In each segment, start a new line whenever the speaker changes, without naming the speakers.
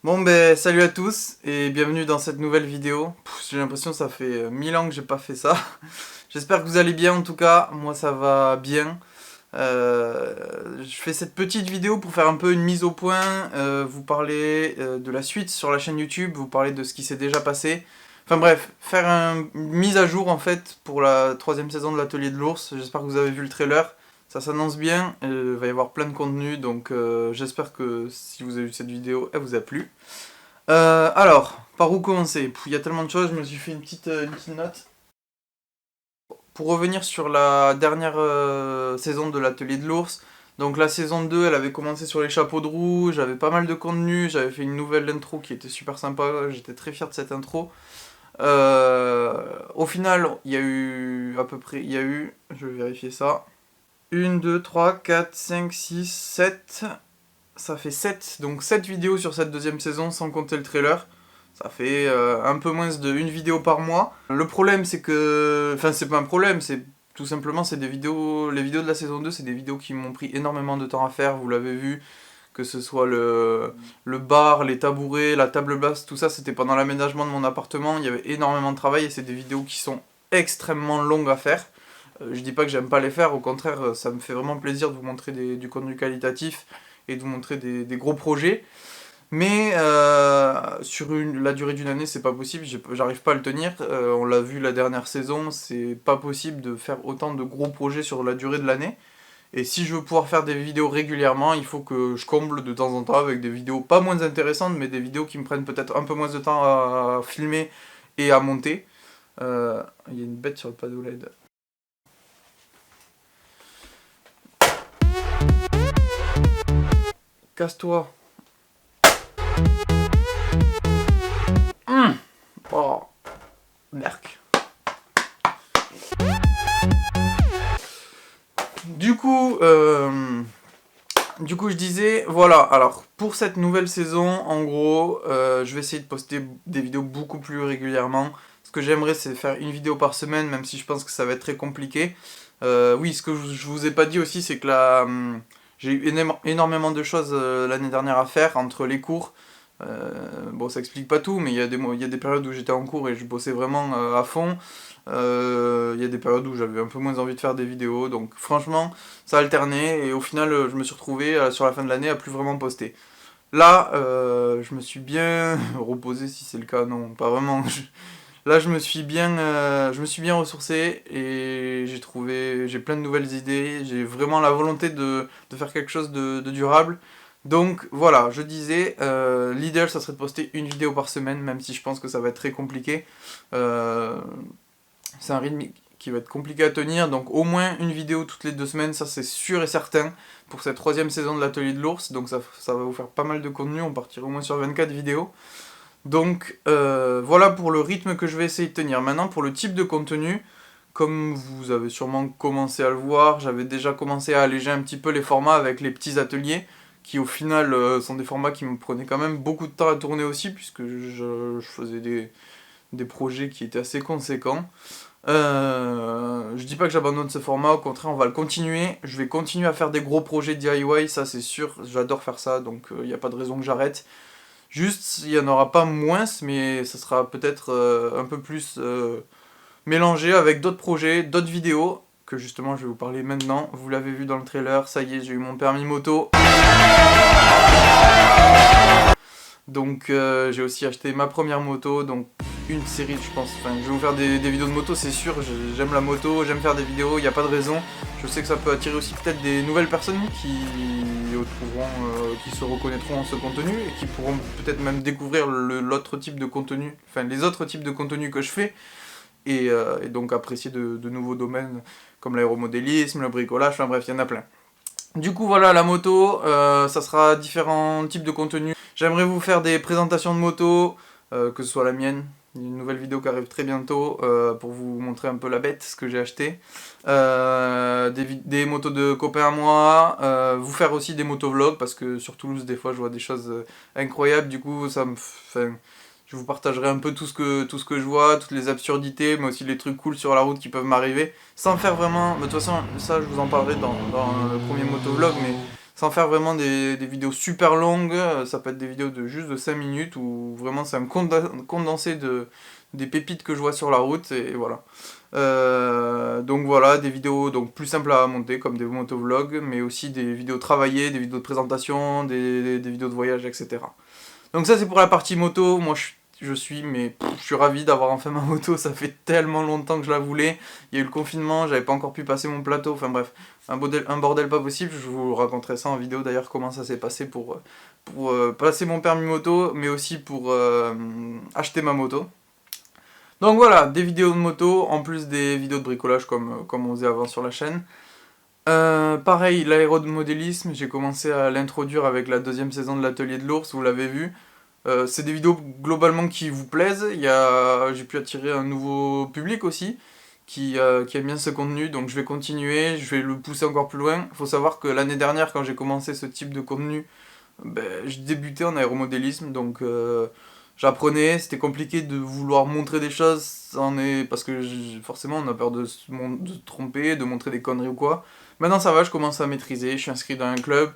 Bon ben salut à tous et bienvenue dans cette nouvelle vidéo. J'ai l'impression que ça fait 1000 ans que j'ai pas fait ça. J'espère que vous allez bien en tout cas, moi ça va bien. Je fais cette petite vidéo pour faire un peu une mise au point, vous parler de la suite sur la chaîne YouTube, vous parler de ce qui s'est déjà passé. Enfin bref, faire une mise à jour en fait pour la troisième saison de l'Atelier de l'Ours. J'espère que vous avez vu le trailer. Ça s'annonce bien, il va y avoir plein de contenu, donc j'espère que si vous avez vu cette vidéo, elle vous a plu. Alors, par où commencer? Il y a tellement de choses, je me suis fait une petite note. Pour revenir sur la dernière saison de l'Atelier de l'Ours, donc la saison 2, elle avait commencé sur les chapeaux de roue, j'avais pas mal de contenu, j'avais fait une nouvelle intro qui était super sympa, j'étais très fier de cette intro. Au final, il y a eu à peu près, je vais vérifier ça, 1, 2, 3, 4, 5, 6, 7. Ça fait 7, donc 7 vidéos sur cette deuxième saison sans compter le trailer. Ça fait un peu moins de une vidéo par mois. Le problème c'est que... Enfin c'est pas un problème, c'est tout simplement c'est des vidéos... Les vidéos de la saison 2 c'est des vidéos qui m'ont pris énormément de temps à faire, vous l'avez vu. Que ce soit le bar, les tabourets, la table basse, tout ça c'était pendant l'aménagement de mon appartement. Il y avait énormément de travail et c'est des vidéos qui sont extrêmement longues à faire. Je dis pas que j'aime pas les faire, au contraire ça me fait vraiment plaisir de vous montrer du contenu qualitatif et de vous montrer des gros projets. Mais sur la durée d'une année, c'est pas possible, j'arrive pas à le tenir. On l'a vu la dernière saison, c'est pas possible de faire autant de gros projets sur la durée de l'année. Et si je veux pouvoir faire des vidéos régulièrement, il faut que je comble de temps en temps avec des vidéos pas moins intéressantes, mais des vidéos qui me prennent peut-être un peu moins de temps à filmer et à monter. Il y a une bête sur le panneau LED. Casse-toi. Oh, merc. Du coup, je disais, voilà, alors pour cette nouvelle saison, en gros, je vais essayer de poster des vidéos beaucoup plus régulièrement. Ce que j'aimerais, c'est faire une vidéo par semaine, même si je pense que ça va être très compliqué. Oui, ce que je vous ai pas dit aussi, c'est que là, j'ai eu énormément de choses l'année dernière à faire entre les cours. Bon, ça explique pas tout, mais il y a des périodes où j'étais en cours et je bossais vraiment à fond. Il y a des périodes où j'avais un peu moins envie de faire des vidéos, donc franchement, ça a alterné et au final, je me suis retrouvé sur la fin de l'année à plus vraiment poster. Là, je me suis bien reposé, si c'est le cas, non, pas vraiment. Là, je me suis bien ressourcé et j'ai plein de nouvelles idées. J'ai vraiment la volonté de faire quelque chose de durable. Donc voilà, je disais, l'idéal ça serait de poster une vidéo par semaine, même si je pense que ça va être très compliqué. Euh, c'est un rythme qui va être compliqué à tenir, donc au moins une vidéo toutes les 2 semaines, ça c'est sûr et certain pour cette troisième saison de l'Atelier de l'Ours. Donc ça va vous faire pas mal de contenu, on partira au moins sur 24 vidéos. Donc voilà pour le rythme que je vais essayer de tenir. Maintenant pour le type de contenu, comme vous avez sûrement commencé à le voir, j'avais déjà commencé à alléger un petit peu les formats avec les petits ateliers, qui au final sont des formats qui me prenaient quand même beaucoup de temps à tourner aussi, puisque je faisais des projets qui étaient assez conséquents. Je dis pas que j'abandonne ce format, au contraire on va le continuer. Je vais continuer à faire des gros projets DIY, ça c'est sûr, j'adore faire ça, donc il n'y a pas de raison que j'arrête. Juste, il n'y en aura pas moins, mais ça sera peut-être un peu plus mélangé avec d'autres projets, d'autres vidéos, que justement je vais vous parler maintenant. Vous l'avez vu dans le trailer, ça y est, j'ai eu mon permis moto. Donc j'ai aussi acheté ma première moto, donc une série je pense, enfin je vais vous faire des vidéos de moto c'est sûr, j'aime la moto, j'aime faire des vidéos, il n'y a pas de raison. Je sais que ça peut attirer aussi peut-être des nouvelles personnes qui se reconnaîtront en ce contenu et qui pourront peut-être même découvrir l'autre type de contenu, enfin les autres types de contenus que je fais et donc apprécier de nouveaux domaines comme l'aéromodélisme, le bricolage, enfin bref il y en a plein. Du coup voilà la moto, ça sera différents types de contenus. J'aimerais vous faire des présentations de motos, que ce soit la mienne, une nouvelle vidéo qui arrive très bientôt pour vous montrer un peu la bête, ce que j'ai acheté. Des motos de copains à moi, vous faire aussi des motovlogs parce que sur Toulouse des fois je vois des choses incroyables, du coup je vous partagerai un peu tout ce que je vois, toutes les absurdités, mais aussi les trucs cool sur la route qui peuvent m'arriver, sans faire vraiment... De toute façon, ça je vous en parlerai dans le premier motovlog, mais sans faire vraiment des vidéos super longues. Ça peut être des vidéos de juste de 5 minutes où vraiment c'est un condensé des pépites que je vois sur la route, et voilà. Donc voilà, des vidéos donc plus simples à monter comme des motovlogs, mais aussi des vidéos travaillées, des vidéos de présentation, des vidéos de voyage, etc. Donc ça c'est pour la partie moto. Moi je suis ravi d'avoir enfin ma moto, ça fait tellement longtemps que je la voulais. Il y a eu le confinement, j'avais pas encore pu passer mon plateau, enfin bref, un bordel pas possible. Je vous raconterai ça en vidéo d'ailleurs, comment ça s'est passé pour passer mon permis moto, mais aussi pour acheter ma moto. Donc voilà, des vidéos de moto, en plus des vidéos de bricolage comme on faisait avant sur la chaîne. Pareil, l'aérodémodelisme, j'ai commencé à l'introduire avec la deuxième saison de l'Atelier de l'Ours, vous l'avez vu. C'est des vidéos globalement qui vous plaisent. J'ai pu attirer un nouveau public aussi qui aime bien ce contenu, donc je vais continuer, je vais le pousser encore plus loin. Il faut savoir que l'année dernière, quand j'ai commencé ce type de contenu, je débutais en aéromodélisme, donc j'apprenais. C'était compliqué de vouloir montrer des choses parce que forcément on a peur de se tromper, de montrer des conneries ou quoi. Maintenant ça va, je commence à maîtriser, je suis inscrit dans un club.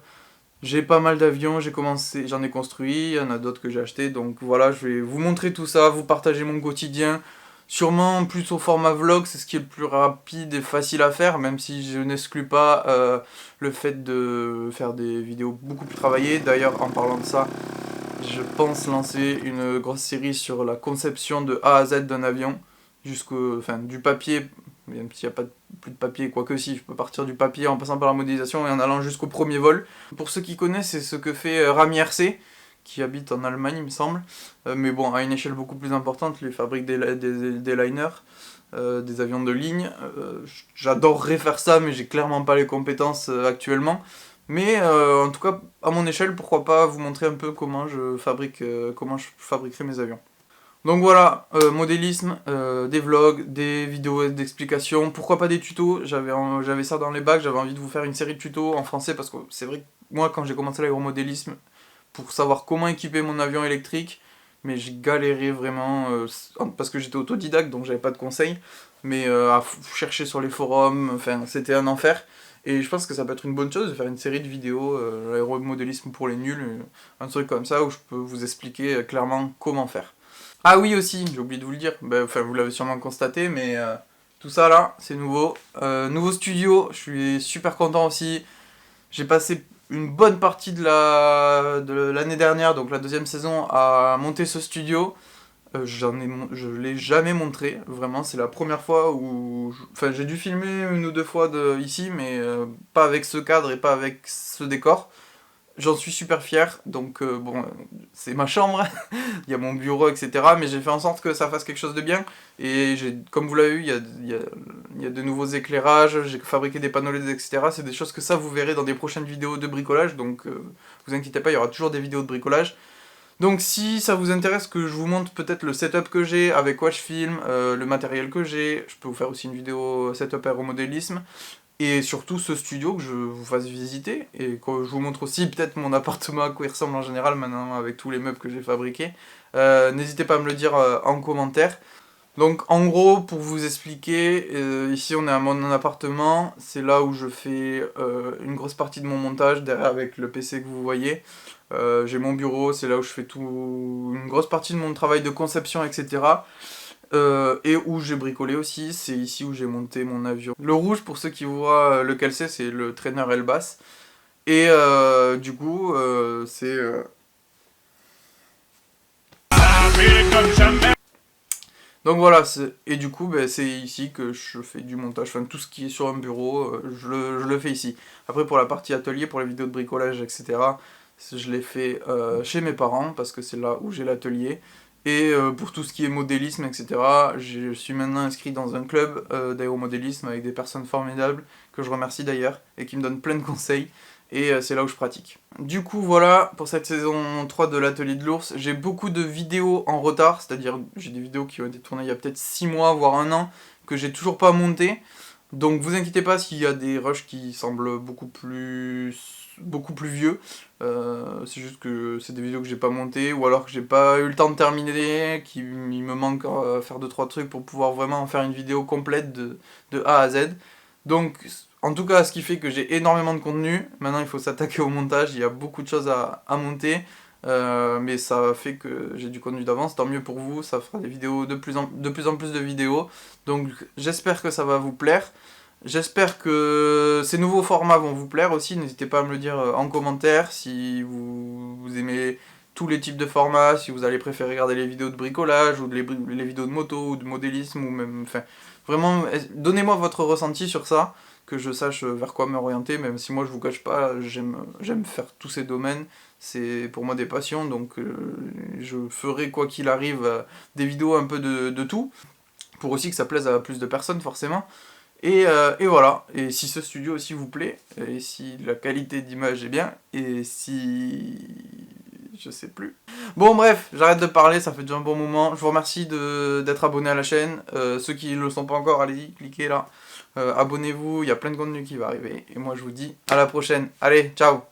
J'ai pas mal d'avions, j'en ai construit, il y en a d'autres que j'ai achetés, donc voilà, je vais vous montrer tout ça, vous partager mon quotidien, sûrement plus au format vlog, c'est ce qui est le plus rapide et facile à faire, même si je n'exclus pas le fait de faire des vidéos beaucoup plus travaillées. D'ailleurs, en parlant de ça, je pense lancer une grosse série sur la conception de A à Z d'un avion, du papier, même s'il n'y a pas plus de papier, quoique si, je peux partir du papier en passant par la modélisation et en allant jusqu'au premier vol. Pour ceux qui connaissent, c'est ce que fait Rami RC, qui habite en Allemagne, il me semble, mais bon, à une échelle beaucoup plus importante, lui fabrique des liners, des avions de ligne. J'adorerais faire ça, mais j'ai clairement pas les compétences actuellement. Mais en tout cas, à mon échelle, pourquoi pas vous montrer un peu comment je fabriquerai mes avions. Donc voilà, modélisme, des vlogs, des vidéos d'explication, pourquoi pas des tutos. J'avais ça dans les bacs, j'avais envie de vous faire une série de tutos en français, parce que c'est vrai que moi quand j'ai commencé l'aéromodélisme, pour savoir comment équiper mon avion électrique, mais j'ai galéré vraiment, parce que j'étais autodidacte, donc j'avais pas de conseils, mais à chercher sur les forums, enfin c'était un enfer. Et je pense que ça peut être une bonne chose de faire une série de vidéos, l'aéromodélisme pour les nuls, un truc comme ça où je peux vous expliquer clairement comment faire. Ah oui aussi, j'ai oublié de vous le dire, enfin vous l'avez sûrement constaté, mais tout ça là, c'est nouveau. Nouveau studio, je suis super content aussi. J'ai passé une bonne partie de l'année dernière, donc la deuxième saison, à monter ce studio. Je l'ai jamais montré, vraiment, c'est la première fois où... Enfin, j'ai dû filmer une ou deux fois ici, mais pas avec ce cadre et pas avec ce décor. J'en suis super fier, donc bon, c'est ma chambre, il y a mon bureau, etc. Mais j'ai fait en sorte que ça fasse quelque chose de bien. Et comme vous l'avez vu, il y a de nouveaux éclairages, j'ai fabriqué des panneaux LED, etc. C'est des choses que ça vous verrez dans des prochaines vidéos de bricolage, donc vous inquiétez pas, il y aura toujours des vidéos de bricolage. Donc si ça vous intéresse que je vous montre peut-être le setup que j'ai, avec quoi je filme, le matériel que j'ai, je peux vous faire aussi une vidéo setup aéromodélisme. Et surtout ce studio que je vous fasse visiter, et que je vous montre aussi peut-être mon appartement à quoi il ressemble en général maintenant avec tous les meubles que j'ai fabriqués. N'hésitez pas à me le dire en commentaire. Donc en gros, pour vous expliquer, ici on est à mon appartement, c'est là où je fais une grosse partie de mon montage, derrière avec le PC que vous voyez. J'ai mon bureau, c'est là où je fais une grosse partie de mon travail de conception, etc. Et où j'ai bricolé aussi, c'est ici où j'ai monté mon avion. Le rouge, pour ceux qui voient lequel c'est le traîneur Elbas. Et du coup, c'est... Donc voilà, et du coup, c'est ici que je fais du montage. Enfin, tout ce qui est sur un bureau, je le fais ici. Après, pour la partie atelier, pour les vidéos de bricolage, etc., je l'ai fait chez mes parents, parce que c'est là où j'ai l'atelier. Et pour tout ce qui est modélisme, etc., je suis maintenant inscrit dans un club d'aéromodélisme avec des personnes formidables, que je remercie d'ailleurs, et qui me donnent plein de conseils. Et c'est là où je pratique. Du coup, voilà, pour cette saison 3 de l'Atelier de l'Ours, j'ai beaucoup de vidéos en retard, c'est-à-dire j'ai des vidéos qui ont été tournées il y a peut-être 6 mois, voire 1 an, que j'ai toujours pas montées. Donc vous inquiétez pas s'il y a des rushs qui semblent beaucoup plus vieux. C'est juste que c'est des vidéos que j'ai pas montées, ou alors que j'ai pas eu le temps de terminer, qu'il me manque à faire 2-3 trucs pour pouvoir vraiment faire une vidéo complète de A à Z. Donc En tout cas, ce qui fait que j'ai énormément de contenu. Maintenant, il faut s'attaquer au montage. Il y a beaucoup de choses à monter. Mais ça fait que j'ai du contenu d'avance. Tant mieux pour vous. Ça fera des vidéos de plus en plus de vidéos. Donc, j'espère que ça va vous plaire. J'espère que ces nouveaux formats vont vous plaire aussi. N'hésitez pas à me le dire en commentaire si vous aimez tous les types de formats, si vous allez préférer regarder les vidéos de bricolage ou les vidéos de moto ou de modélisme ou même... Enfin, vraiment, donnez-moi votre ressenti sur ça, que je sache vers quoi m'orienter, même si moi je vous cache pas, j'aime faire tous ces domaines. C'est pour moi des passions, donc je ferai quoi qu'il arrive des vidéos un peu de tout, pour aussi que ça plaise à plus de personnes forcément. Et voilà, et si ce studio aussi vous plaît, et si la qualité d'image est bien, et si... je sais plus. Bon bref, j'arrête de parler, ça fait déjà un bon moment. Je vous remercie d'être abonné à la chaîne. Ceux qui ne le sont pas encore, allez-y, cliquez là. Abonnez-vous, il y a plein de contenu qui va arriver. Et moi je vous dis à la prochaine. Allez, ciao!